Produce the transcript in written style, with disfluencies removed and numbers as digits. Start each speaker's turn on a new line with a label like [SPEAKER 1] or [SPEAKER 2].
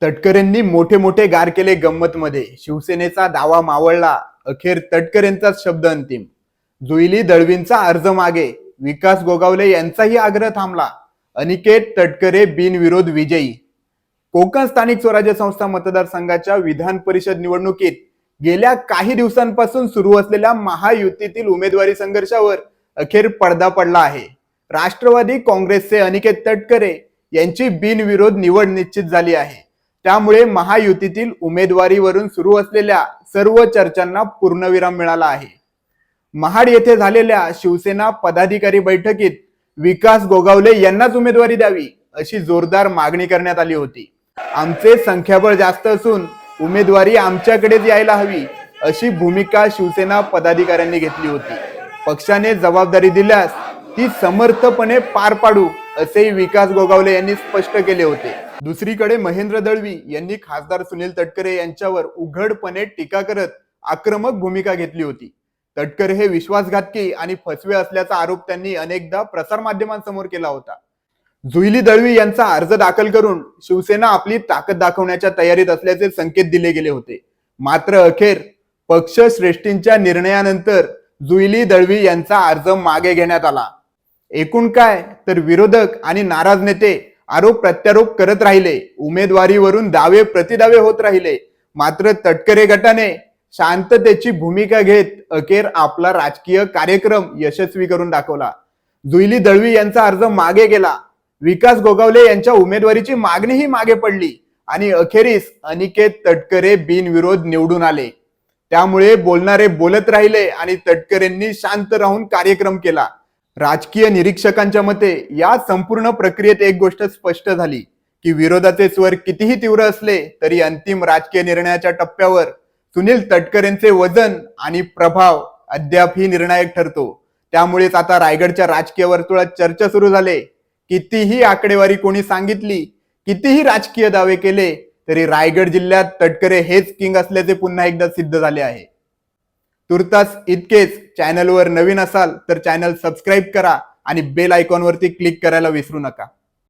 [SPEAKER 1] तटकरेंनी मोठे मोठे गार केले गंमत मध्ये, शिवसेनेचा दावा मावळला, अखेर तटकरेंचाच शब्द अंतिम. जुईली दळवींचा अर्ज मागे, विकास गोगावले यांचाही आग्रह थांबला. अनिकेत तटकरे बिनविरोध विजयी. कोकण स्थानिक स्वराज्य संस्था मतदारसंघाच्या विधान परिषद निवडणुकीत गेल्या काही दिवसांपासून सुरू असलेल्या महायुतीतील उमेदवारी संघर्षावर अखेर पडदा पडला आहे. राष्ट्रवादी काँग्रेसचे अनिकेत तटकरे यांची बिनविरोध निवड निश्चित झाली आहे. त्यामुळे महायुतीतील उमेदवारीवरून सुरू असलेल्या सर्व चर्चांना पूर्णविराम मिळाला आहे. महाड येथे झालेल्या शिवसेना पदाधिकारी बैठकीत विकास गोगावले यांनाच उमेदवारी द्यावी अशी जोरदार मागणी करण्यात आली होती. आमचे संख्याबळ जास्त असून उमेदवारी आमच्याकडेच यायला हवी अशी भूमिका शिवसेना पदाधिकाऱ्यांनी घेतली होती. पक्षाने जबाबदारी दिल्यास ती समर्थपणे पार पाडू असेही विकास गोगावले यांनी स्पष्ट केले होते. दुसरीकडे महेंद्र दळवी यांनी खासदार सुनील तटकरे यांच्यावर उघडपणे टीका करत आक्रमक भूमिका घेतली होती. तटकरे हे विश्वासघातकी आणि फसवे असल्याचा आरोप त्यांनी अनेकदा प्रसारमाध्यमांसमोर केला होता. जुईली दळवी यांचा अर्ज दाखल करून शिवसेना आपली ताकद दाखवण्याच्या तयारीत असल्याचे संकेत दिले गेले होते. मात्र अखेर पक्ष श्रेष्ठींच्या निर्णयानंतर जुईली दळवी यांचा अर्ज मागे घेण्यात आला. एकूण काय तर विरोधक आणि नाराज नेते आरोप प्रत्यारोप करत राहिले, उमेदवारीवरून दावे प्रतिदावे होत राहिले. मात्र तटकरे गटाने शांततेची भूमिका घेत अखेर आपला राजकीय कार्यक्रम यशस्वी करून दाखवला. जुईली दळवी यांचा अर्ज मागे गेला, विकास गोगावले यांच्या उमेदवारीची मागणीही मागे पडली आणि अखेरीस अनिकेत तटकरे बिनविरोध निवडून आले. त्यामुळे बोलणारे बोलत राहिले आणि तटकरेंनी शांत राहून कार्यक्रम केला. राजकीय निरीक्षकांच्या मते या संपूर्ण प्रक्रियेत एक गोष्ट स्पष्ट झाली की विरोधाचे स्वर कितीही तीव्र असले तरी अंतिम राजकीय निर्णयाच्या टप्प्यावर सुनील तटकरेंचे वजन आणि प्रभाव अद्याप ही निर्णायक ठरतो. त्यामुळेच आता रायगडच्या राजकीय वर्तुळात चर्चा सुरू झाली. कितीही आकडेवारी कोणी सांगितली, कितीही राजकीय दावे केले तरी रायगड जिल्ह्यात तटकरे हेच किंग असल्याचे पुन्हा एकदा सिद्ध झाले आहे. तुर्तास इतकेच. चॅनलवर नवीन असाल तर चॅनल सबस्क्राईब करा आणि बेल आयकॉनवरती क्लिक करायला विसरू नका.